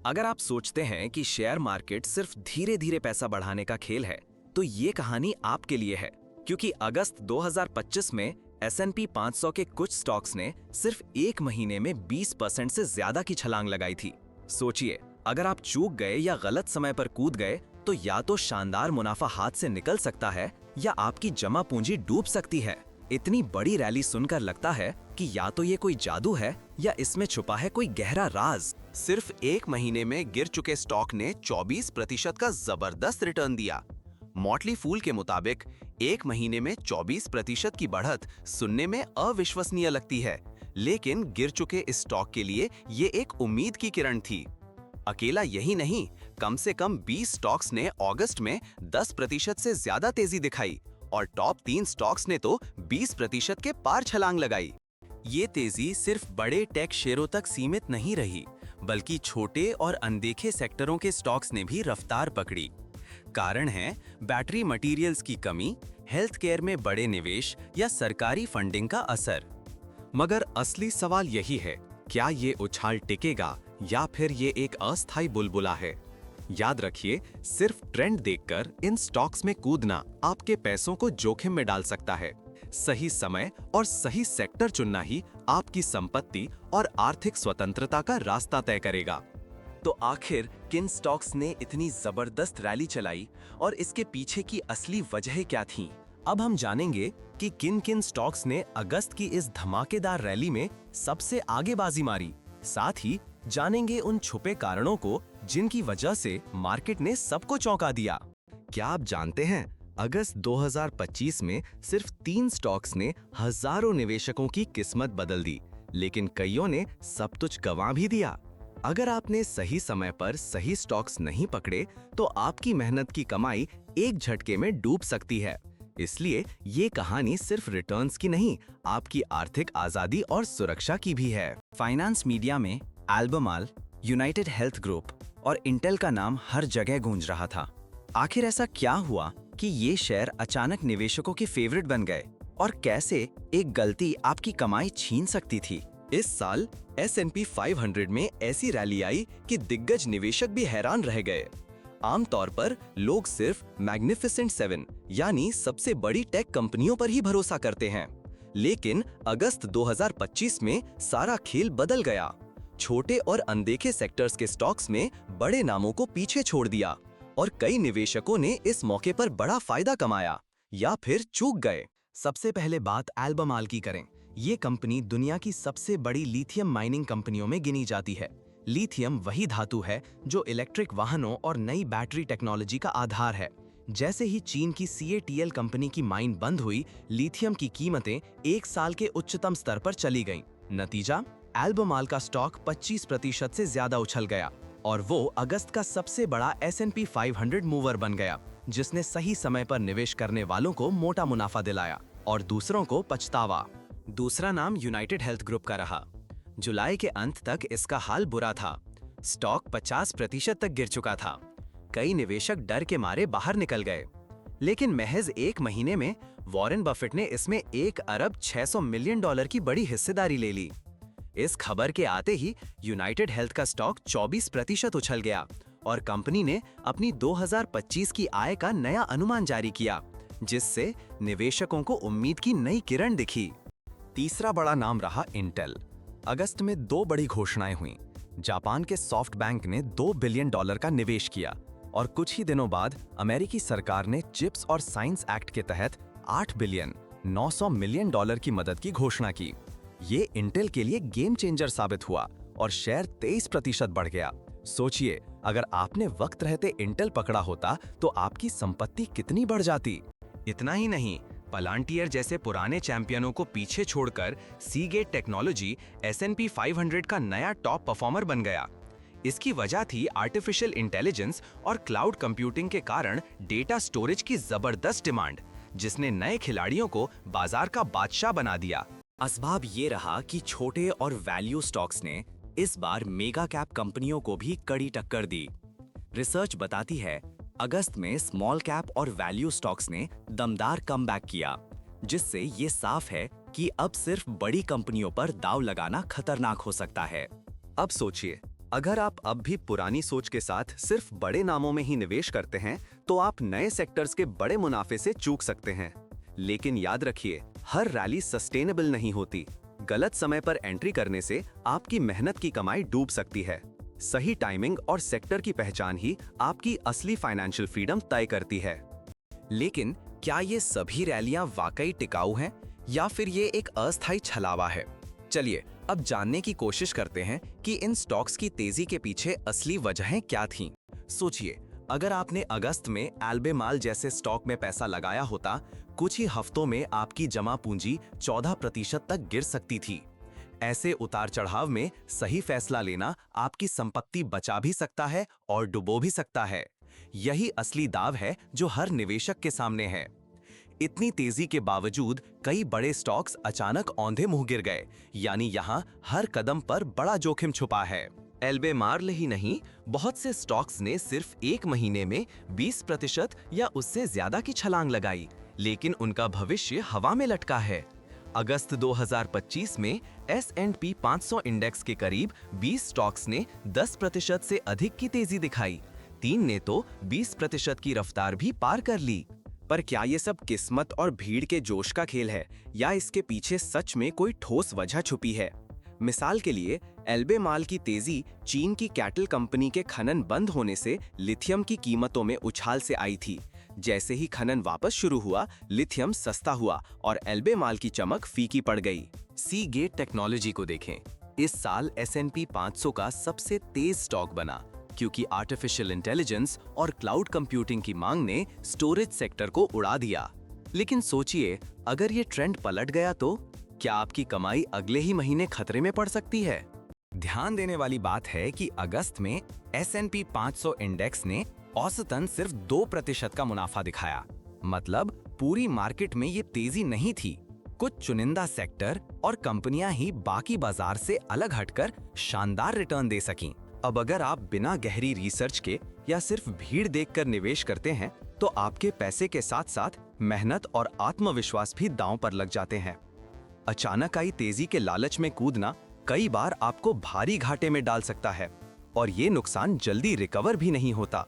अगर आप सोचते हैं कि शेयर मार्केट सिर्फ धीरे धीरे पैसा बढ़ाने का खेल है, तो ये कहानी आपके लिए है, क्योंकि अगस्त 2025 में S&P 500 के कुछ स्टॉक्स ने सिर्फ एक महीने में 20% से ज्यादा की छलांग लगाई थी। सोचिए, अगर आप चूक गए या गलत समय पर कूद गए, तो या तो शानदार मुनाफा हाथ से निकल सकता है या आपकी जमा पूंजी डूब सकती है। इतनी बड़ी रैली सुनकर लगता है कि या तो ये कोई जादू है या इसमें छुपा है कोई गहरा राज। सिर्फ एक महीने में गिर चुके स्टॉक ने 24% का जबरदस्त रिटर्न दिया। मॉटली फूल के मुताबिक एक महीने में 24% की बढ़त सुनने में अविश्वसनीय लगती है, लेकिन गिर चुके इस स्टॉक के लिए ये एक उम्मीद की किरण थी। अकेला यही नहीं, कम से कम 20 स्टॉक्स ने अगस्त में 10% से ज्यादा तेजी दिखाई और टॉप 3 स्टॉक्स ने तो 20% के पार छलांग लगाई। ये तेजी सिर्फ बड़े टेक शेयरों तक सीमित नहीं रही, बल्कि छोटे और अनदेखे सेक्टरों के स्टॉक्स ने भी रफ्तार पकड़ी। कारण है बैटरी मटेरियल्स की कमी, हेल्थ केयर में बड़े निवेश या सरकारी फंडिंग का असर। मगर असली सवाल यही है, क्या ये उछाल टिकेगा या फिर ये एक अस्थायी बुलबुला है? याद रखिए, सिर्फ ट्रेंड देखकर इन स्टॉक्स में कूदना आपके पैसों को जोखिम में डाल सकता है। सही समय और सही सेक्टर चुनना ही आपकी संपत्ति और आर्थिक स्वतंत्रता का रास्ता तय करेगा। तो आखिर किन स्टॉक्स ने इतनी जबरदस्त रैली चलाई और इसके पीछे की असली वजह क्या थी? अब हम जानेंगे कि किन किन स्टॉक्स ने अगस्त की इस धमाकेदार रैली में सबसे आगे बाजी मारी। साथ ही जानेंगे उन छुपे कारणों को जिनकी वजह से मार्केट ने सबको चौंका दिया। क्या आप जानते हैं, अगस्त 2025 में सिर्फ 3 स्टॉक्स ने हजारों निवेशकों की किस्मत बदल दी, लेकिन कईयों ने सब कुछ गंवा भी दिया। अगर आपने सही समय पर सही स्टॉक्स नहीं पकड़े, तो आपकी मेहनत की कमाई एक झटके में डूब सकती है। इसलिए ये कहानी सिर्फ रिटर्न्स की नहीं, आपकी आर्थिक आजादी और सुरक्षा की भी है। फाइनेंस मीडिया में एल्बेमाल, यूनाइटेड हेल्थ ग्रुप और इंटेल का नाम हर जगह गूंज रहा था। आखिर ऐसा क्या हुआ कि ये शेयर अचानक निवेशकों के फेवरेट बन गए, और कैसे एक गलती आपकी कमाई छीन सकती थी? इस साल S&P 500 में ऐसी रैली आई कि दिग्गज निवेशक भी हैरान रह गए। आमतौर पर लोग सिर्फ मैग्निफिसेंट 7 यानी सबसे बड़ी टेक कंपनियों पर ही भरोसा करते हैं, लेकिन अगस्त 2025 में सारा खेल बदल गया। छोटे और अनदेखे सेक्टर्स के स्टॉक्स में बड़े नामों को पीछे छोड़ दिया और कई निवेशकों ने इस मौके पर बड़ा फायदा कमाया या फिर चूक गए। सबसे पहले बात एल्बेमाल की करें। ये कंपनी दुनिया की सबसे बड़ी लिथियम माइनिंग कंपनियों में गिनी जाती है। लिथियम वही धातु है जो इलेक्ट्रिक वाहनों और नई बैटरी टेक्नोलॉजी का आधार है। जैसे ही चीन की CATL कंपनी की माइन बंद हुई, लिथियम की कीमतें एक साल के उच्चतम स्तर पर चली गईं। नतीजा, एल्बेमाल का स्टॉक 25% से ज्यादा उछल गया और वो अगस्त का सबसे बड़ा S&P 500 मूवर बन गया, जिसने सही समय पर निवेश करने वालों को मोटा मुनाफा दिलाया और दूसरों को पछतावा। दूसरा नाम यूनाइटेड हेल्थ ग्रुप का रहा। जुलाई के अंत तक इसका हाल बुरा था। स्टॉक 50% तक गिर चुका था। कई निवेशक डर के मारे बाहर निकल गए, लेकिन महज एक महीने में वॉरेन बफेट ने इसमें $1 अरब 600 मिलियन की बड़ी हिस्सेदारी ले ली। इस खबर के आते ही यूनाइटेड हेल्थ का स्टॉक 24% उछल गया और कंपनी ने अपनी 2025 की आय का नया अनुमान जारी किया, जिससे निवेशकों को उम्मीद की नई किरण दिखी। तीसरा बड़ा नाम रहा इंटेल। अगस्त में 2 बड़ी घोषणाएं हुईं। जापान के सॉफ्ट बैंक ने $2 बिलियन का निवेश किया और कुछ ही दिनों बाद अमेरिकी सरकार ने चिप्स और साइंस एक्ट के तहत $8 बिलियन 900 मिलियन की मदद की घोषणा की। ये इंटेल के लिए गेम चेंजर साबित हुआ और शेयर 23% बढ़ गया। सोचिए, अगर आपने वक्त रहते इंटेल पकड़ा होता तो आपकी संपत्ति कितनी बढ़ जाती। इतना ही नहीं, पलांटियर जैसे पुराने चैंपियनों को पीछे छोड़कर सीगेट टेक्नोलॉजी S&P 500 का नया टॉप परफॉर्मर बन गया। इसकी वजह थी आर्टिफिशियल इंटेलिजेंस और क्लाउड कंप्यूटिंग के कारण डेटा स्टोरेज की जबरदस्त डिमांड, जिसने नए खिलाड़ियों को बाजार का बादशाह बना दिया। असबाब ये रहा कि छोटे और वैल्यू स्टॉक्स ने इस बार मेगा कैप कंपनियों को भी कड़ी टक्कर दी। रिसर्च बताती है, अगस्त में स्मॉल कैप और वैल्यू स्टॉक्स ने दमदार कमबैक किया, जिससे ये साफ है कि अब सिर्फ बड़ी कंपनियों पर दांव लगाना खतरनाक हो सकता है। अब सोचिए, अगर आप अब भी पुरानी सोच के साथ सिर्फ बड़े नामों में ही निवेश करते हैं, तो आप नए सेक्टर्स के बड़े मुनाफे से चूक सकते हैं। लेकिन याद रखिए, हर रैली सस्टेनेबल नहीं होती। गलत समय पर एंट्री करने से आपकी मेहनत की कमाई डूब सकती है। सही टाइमिंग और सेक्टर की पहचान ही आपकी असली फाइनेंशियल फ्रीडम तय करती है। लेकिन क्या ये सभी रैलियां वाकई टिकाऊ हैं या फिर ये एक अस्थायी छलावा है? चलिए अब जानने की कोशिश करते हैं कि इन स्टॉक्स की तेजी के पीछे असली वजहें क्या थीं। सोचिए, अगर आपने अगस्त में एल्बेमाल जैसे स्टॉक में पैसा लगाया होता, कुछ ही हफ्तों में आपकी जमा पूंजी 14% तक गिर सकती थी। ऐसे उतार चढ़ाव में सही फैसला लेना आपकी संपत्ति बचा भी सकता है और डुबो भी सकता है। यही असली दाव है जो हर निवेशक के सामने है। इतनी तेजी के बावजूद कई बड़े स्टॉक्स अचानक औंधे मुंह गिर गए, यानी यहाँ हर कदम पर बड़ा जोखिम छुपा है। एल्बेमाल ही नहीं, बहुत से स्टॉक्स ने सिर्फ एक महीने में 20% या उससे ज्यादा की छलांग लगाई, लेकिन उनका भविष्य हवा में लटका है। अगस्त 2025 में S&P 500 इंडेक्स के करीब 20 स्टॉक्स ने 10% से अधिक की तेजी दिखाई। 3 ने तो 20% की रफ्तार भी पार कर ली। पर क्या ये सब किस्मत और भीड़ के जोश का खेल है या इसके पीछे सच में कोई ठोस वजह छुपी है? मिसाल के लिए, एल्बेमाल की तेजी चीन की कैटल कंपनी के खनन बंद होने से लिथियम की कीमतों में उछाल से आई थी। जैसे ही खनन वापस शुरू हुआ, लिथियम सस्ता हुआ और एल्बेमाल की चमक फीकी पड़ गई। सीगेट टेक्नोलॉजी को देखें। इस साल S&P 500 का सबसे तेज स्टॉक बना, क्योंकि आर्टिफिशियल इंटेलिजेंस और क्लाउड कंप्यूटिंग की मांग ने स्टोरेज सेक्टर को उड़ा दिया। लेकिन सोचिए, अगर ये ट्रेंड पलट गया तो क्या आपकी कमाई अगले ही महीने खतरे में पड़ सकती है? ध्यान देने वाली बात है कि अगस्त में S&P 500 इंडेक्स ने औसतन सिर्फ 2% का मुनाफा दिखाया। मतलब पूरी मार्केट में ये तेजी नहीं थी। कुछ चुनिंदा सेक्टर और कंपनियां ही बाकी बाजार से अलग हटकर शानदार रिटर्न दे सकीं। अब अगर आप बिना गहरी रिसर्च के या सिर्फ भीड़ देखकर निवेश करते हैं, तो आपके पैसे के साथ साथ मेहनत और आत्मविश्वास भी दांव पर लग जाते हैं। अचानक आई तेजी के लालच में कूदना कई बार आपको भारी घाटे में डाल सकता है और ये नुकसान जल्दी रिकवर भी नहीं होता।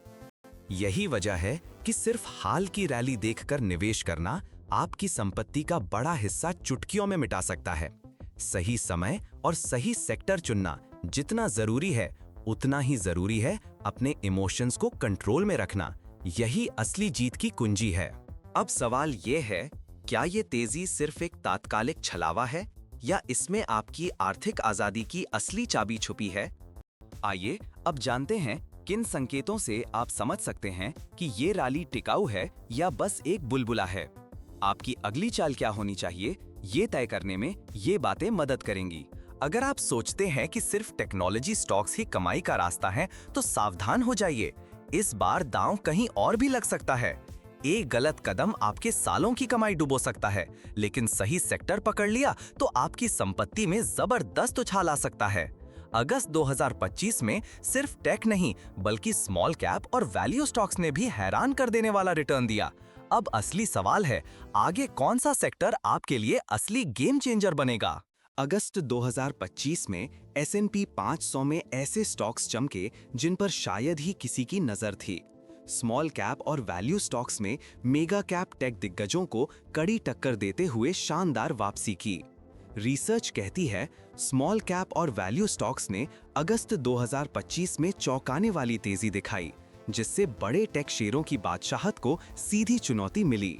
यही वजह है कि सिर्फ हाल की रैली देखकर निवेश करना आपकी संपत्ति का बड़ा हिस्सा चुटकियों में मिटा सकता है। सही समय और सही सेक्टर चुनना जितना जरूरी है, उतना ही जरूरी है अपने इमोशंस को कंट्रोल में रखना। यही असली जीत की कुंजी है। अब सवाल ये है, क्या ये तेजी सिर्फ एक तात्कालिक छलावा है या इसमें आपकी आर्थिक आजादी की असली चाबी छुपी है? आइए अब जानते हैं किन संकेतों से आप समझ सकते हैं कि ये रैली टिकाऊ है या बस एक बुलबुला है। आपकी अगली चाल क्या होनी चाहिए, ये तय करने में ये बातें मदद करेंगी। अगर आप सोचते हैं कि सिर्फ टेक्नोलॉजी स्टॉक्स ही कमाई का रास्ता है, तो सावधान हो जाइए। इस बार दांव कहीं और भी लग सकता है। एक गलत कदम आपके सालों की कमाई डुबो सकता है, लेकिन सही सेक्टर पकड़ लिया तो आपकी संपत्ति में जबरदस्त उछाल आ सकता है। अगस्त 2025 में सिर्फ टेक नहीं, बल्कि स्मॉल कैप और वैल्यू स्टॉक्स ने भी हैरान कर देने वाला रिटर्न दिया। अब असली सवाल है, आगे कौन सा सेक्टर आपके लिए असली गेम चेंजर बनेगा? अगस्त 2025 में S&P 500 में ऐसे स्टॉक्स चमके जिन पर शायद ही किसी की नजर थी। स्मॉल कैप और वैल्यू स्टॉक्स में मेगा कैप टेक दिग्गजों को कड़ी टक्कर देते हुए शानदार वापसी की। रिसर्च कहती है, स्मॉल कैप और वैल्यू स्टॉक्स ने अगस्त 2025 में चौंकाने वाली तेजी दिखाई, जिससे बड़े टेक शेयरों की बादशाहत को सीधी चुनौती मिली।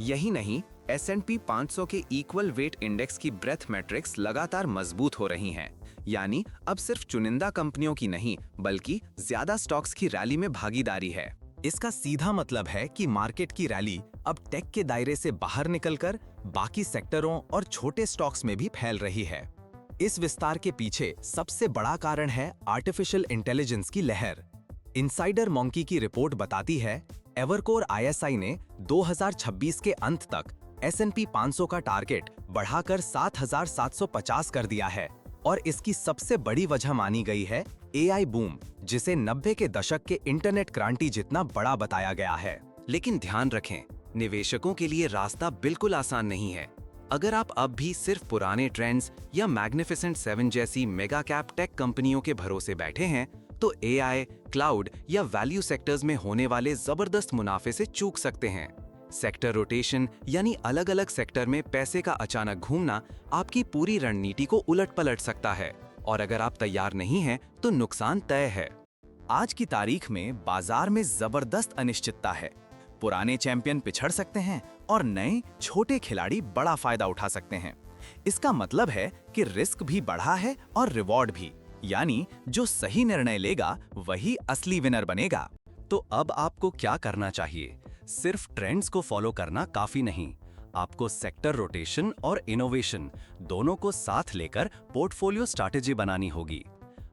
यही नहीं, S&P 500 के इक्वल वेट इंडेक्स की ब्रेथ मैट्रिक्स लगातार मजबूत हो रही हैं। यानी अब सिर्फ चुनिंदा कंपनियों की नहीं, बल्कि ज्यादा स्टॉक्स की रैली में भागीदारी है। इसका सीधा मतलब है कि मार्केट की रैली अब टेक के दायरे से बाहर निकलकर बाकी सेक्टरों और छोटे स्टॉक्स में भी फैल रही है। इस विस्तार के पीछे सबसे बड़ा कारण है आर्टिफिशियल इंटेलिजेंस की लहर। इनसाइडर मॉन्की की रिपोर्ट बताती है, एवरकोर ISI ने 2026 के अंत तक S&P 500 का टारगेट बढ़ाकर 7,750 कर दिया है और इसकी सबसे बड़ी वजह मानी गई है AI बूम, जिसे 90 के दशक के इंटरनेट क्रांति जितना बड़ा बताया गया है। लेकिन ध्यान रखें, निवेशकों के लिए रास्ता बिल्कुल आसान नहीं है। अगर आप अब भी सिर्फ पुराने ट्रेंड्स या मैग्निफिसेंट 7 जैसी मेगा कैप टेक कंपनियों के भरोसे बैठे हैं, तो एआई, क्लाउड या वैल्यू सेक्टर्स में होने वाले जबरदस्त मुनाफे से चूक सकते हैं। सेक्टर रोटेशन यानी अलग-अलग सेक्टर में पैसे का अचानक घूमना आपकी पूरी रणनीति को उलट-पलट सकता है, और अगर आप तैयार नहीं हैं, तो नुकसान तय है। आज की तारीख में बाजार में जबरदस्त अनिश्चितता है। पुराने चैंपियन पिछड़ सकते हैं और नए छोटे खिलाड़ी बड़ा फायदा उठा सकते हैं। इसका मतलब है कि रिस्क भी बढ़ा है और रिवॉर्ड भी, यानी जो सही निर्णय लेगा वही असली विनर बनेगा। तो अब आपको क्या करना चाहिए? सिर्फ ट्रेंड्स को फॉलो करना काफी नहीं, आपको सेक्टर रोटेशन और इनोवेशन दोनों को साथ लेकर पोर्टफोलियो स्ट्रैटेजी बनानी होगी।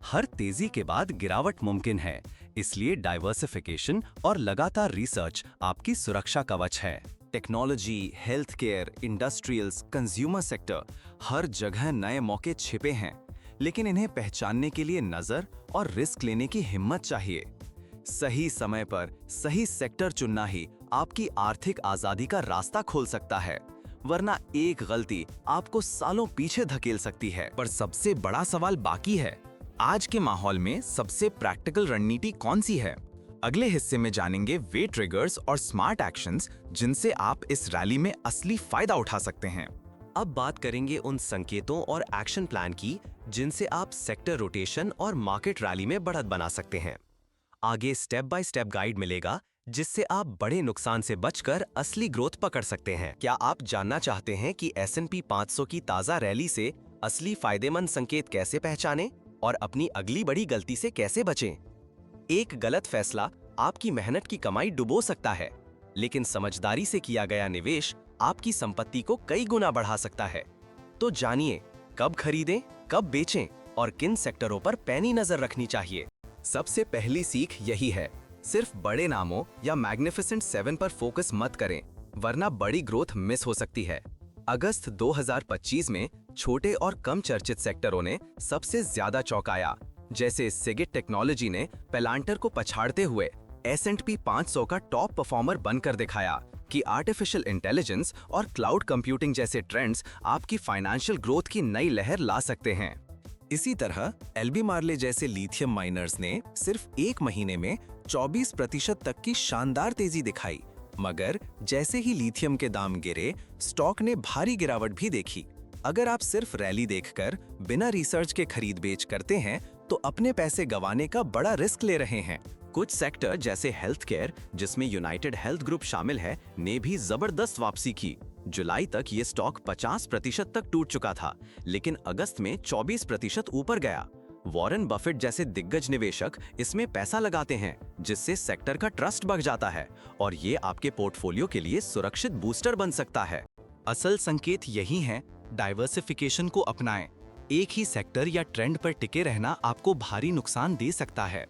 हर तेजी के बाद गिरावट मुमकिन है, इसलिए डाइवर्सिफिकेशन और लगातार रिसर्च आपकी सुरक्षा कवच है। Technology, health care, industrials, consumer sector, हर जगह नए मौके छिपे हैं, लेकिन इन्हें पहचानने के लिए नजर और रिस्क लेने की हिम्मत चाहिए। सही समय पर सही सेक्टर चुनना ही आपकी आर्थिक आजादी का रास्ता खोल सकता है, वरना एक गलती आपको सालों पीछे धकेल सकती है। पर सबसे बड़ा सवाल बाकी है, आज के माहौल में सबसे प्रैक्टिकल रणनीति कौन सी है? अगले हिस्से में जानेंगे वे ट्रिगर्स और स्मार्ट एक्शंस जिनसे आप इस रैली में असली फायदा उठा सकते हैं। अब बात करेंगे उन संकेतों और एक्शन प्लान की जिनसे आप सेक्टर रोटेशन और मार्केट रैली में बढ़त बना सकते हैं। आगे स्टेप बाय स्टेप गाइड मिलेगा जिससे आप बड़े नुकसान से बचकर असली ग्रोथ पकड़ सकते हैं। क्या आप जानना चाहते हैं कि S&P 500 की ताजा रैली से असली फायदेमंद संकेत कैसे पहचानें और अपनी अगली बड़ी गलती से कैसे बचें? एक गलत फैसला आपकी मेहनत की कमाई डुबो सकता है, लेकिन समझदारी से किया गया निवेश आपकी संपत्ति को कई गुना बढ़ा सकता है। तो जानिए कब खरीदें, कब बेचें और किन सेक्टरों पर पैनी नजर रखनी चाहिए। सबसे पहली सीख यही है, सिर्फ बड़े नामों या मैग्निफिसेंट 7 पर फोकस मत करें, वरना बड़ी ग्रोथ मिस हो सकती है। अगस्त 2025 में छोटे और कम चर्चित सेक्टरों ने सबसे ज्यादा चौंकाया, जैसे सिगिट टेक्नोलॉजी ने पेलांटर को पछाड़ते हुए S&P 500 का टॉप परफॉर्मर बनकर दिखाया कि आर्टिफिशियल इंटेलिजेंस और क्लाउड कंप्यूटिंग जैसे ट्रेंड्स आपकी फाइनेंशियल ग्रोथ की नई लहर ला सकते हैं। इसी तरह एल्बीमार्ले जैसे लिथियम माइनर्स ने सिर्फ एक महीने में 24% तक की शानदार तेजी दिखाई, मगर जैसे ही लिथियम के दाम गिरे, स्टॉक ने भारी गिरावट भी देखी। अगर आप सिर्फ रैली देखकर बिना रिसर्च के खरीद बेच करते हैं, तो अपने पैसे गंवाने का बड़ा रिस्क ले रहे हैं। कुछ सेक्टर जैसे हेल्थ केयर, जिसमें यूनाइटेड हेल्थ ग्रुप शामिल है, ने भी जबरदस्त वापसी की। जुलाई तक ये स्टॉक 50% तक टूट चुका था, लेकिन अगस्त में 24% ऊपर गया। वॉरेन बफेट जैसे दिग्गज निवेशक इसमें पैसा लगाते हैं, जिससे सेक्टर का ट्रस्ट बढ़ जाता है और ये आपके पोर्टफोलियो के लिए सुरक्षित बूस्टर बन सकता है। असल संकेत यही है, डाइवर्सिफिकेशन को अपनाएं। एक ही सेक्टर या ट्रेंड पर टिके रहना आपको भारी नुकसान दे सकता है।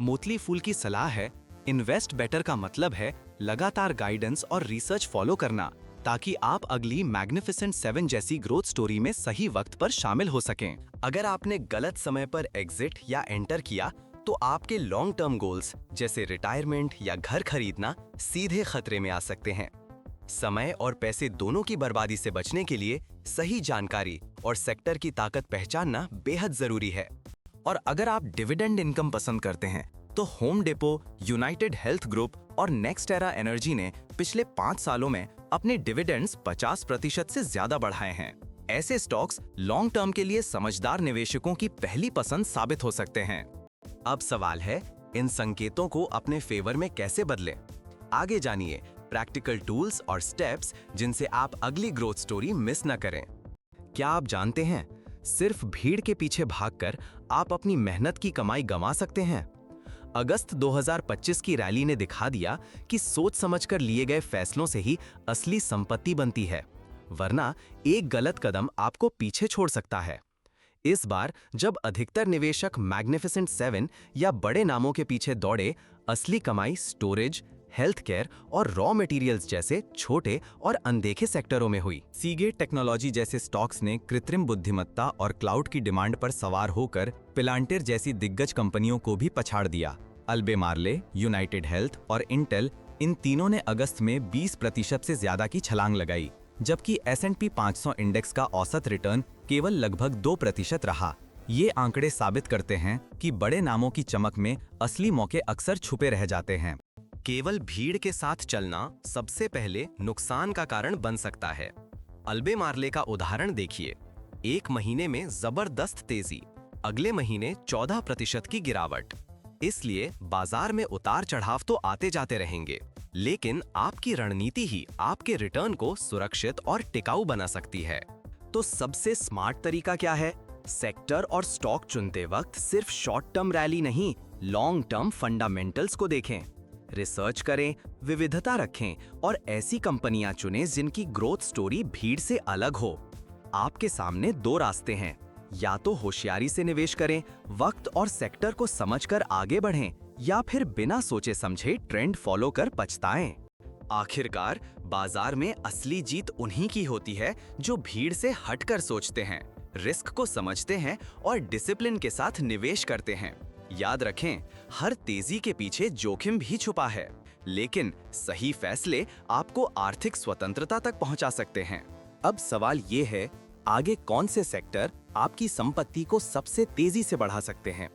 मोतली फूल की सलाह है, इन्वेस्ट बेटर का मतलब है लगातार गाइडेंस और रिसर्च फॉलो करना, ताकि आप अगली मैग्निफिसेंट 7 जैसी ग्रोथ स्टोरी में सही वक्त पर शामिल हो सकें। अगर आपने गलत समय पर एग्जिट या एंटर किया, तो आपके लॉन्ग टर्म गोल्स जैसे रिटायरमेंट या घर खरीदना सीधे खतरे में आ सकते हैं। समय और पैसे दोनों की बर्बादी से बचने के लिए सही जानकारी और सेक्टर की ताकत पहचानना बेहद जरूरी है। और अगर आप डिविडेंड इनकम पसंद करते हैं, तो home depot, United health group और नेक्स्टेरा एनर्जी ने पिछले 5 सालों में अपने डिविडेंड्स 50% से ज्यादा बढ़ाए हैं। ऐसे स्टॉक्स लॉन्ग टर्म के लिए समझदार निवेशकों की पहली पसंद साबित हो सकते हैं। अब सवाल है, इन संकेतों को अपने फेवर में कैसे बदलें? आगे जानिए प्रैक्टिकल टूल्स और स्टेप्स जिनसे आप अगली ग्रोथ स्टोरी मिस न करें। क्या आप जानते हैं, सिर्फ भीड़ के पीछे भागकर आप अपनी मेहनत की कमाई गंवा सकते हैं? अगस्त 2025 की रैली ने दिखा दिया कि सोच समझकर लिए गए फैसलों से ही असली संपत्ति बनती है, वरना एक गलत कदम आपको पीछे छोड़ सकता है। इस बार जब अधिकतर निवेशक मैग्निफिसेंट 7 या बड़े नामों के पीछे दौड़े, असली कमाई स्टोरेज, हेल्थ केयर और रॉ मटेरियल्स जैसे छोटे और अनदेखे सेक्टरों में हुई। सीगेट टेक्नोलॉजी जैसे स्टॉक्स ने कृत्रिम बुद्धिमत्ता और क्लाउड की डिमांड पर सवार होकर पेलांटर जैसी दिग्गज कंपनियों को भी पछाड़ दिया। अल्बेमार्ले, यूनाइटेड हेल्थ और इंटेल, इन तीनों ने अगस्त में 20% से ज्यादा की छलांग लगाई। जबकि S&P 500 इंडेक्स का औसत रिटर्न केवल लगभग 2% रहा। ये आंकड़े साबित करते हैं कि बड़े नामों की चमक में असली मौके अक्सर छुपे रह जाते हैं। केवल भीड़ के साथ चलना सबसे पहले नुकसान का कारण बन सकता है। अल्बेमार्ले का उदाहरण देखिए, एक महीने में जबरदस्त तेजी, अगले महीने 14% की गिरावट। इसलिए बाजार में उतार चढ़ाव तो आते जाते रहेंगे, लेकिन आपकी रणनीति ही आपके रिटर्न को सुरक्षित और टिकाऊ बना सकती है। तो सबसे स्मार्ट तरीका क्या है? सेक्टर और स्टॉक चुनते वक्त सिर्फ शॉर्ट टर्म रैली नहीं, लॉन्ग टर्म फंडामेंटल्स को देखें। रिसर्च करें, विविधता रखें और ऐसी कंपनियां चुनें जिनकी ग्रोथ स्टोरी भीड़ से अलग हो। आपके सामने दो रास्ते हैं, या तो होशियारी से निवेश करें, वक्त और सेक्टर को समझकर आगे बढ़ें, या फिर बिना सोचे समझे ट्रेंड फॉलो कर पछताएं। आखिरकार बाजार में असली जीत उन्हीं की होती है जो भीड़ से हटकर सोचते हैं, रिस्क को समझते हैं और डिसिप्लिन के साथ निवेश करते हैं। याद रखें, हर तेजी के पीछे जोखिम भी छुपा है, लेकिन सही फैसले आपको आर्थिक स्वतंत्रता तक पहुंचा सकते हैं। अब सवाल ये है, आगे कौन से सेक्टर आपकी संपत्ति को सबसे तेजी से बढ़ा सकते हैं?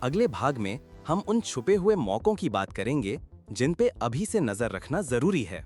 अगले भाग में हम उन छुपे हुए मौकों की बात करेंगे जिन पे अभी से नजर रखना जरूरी है।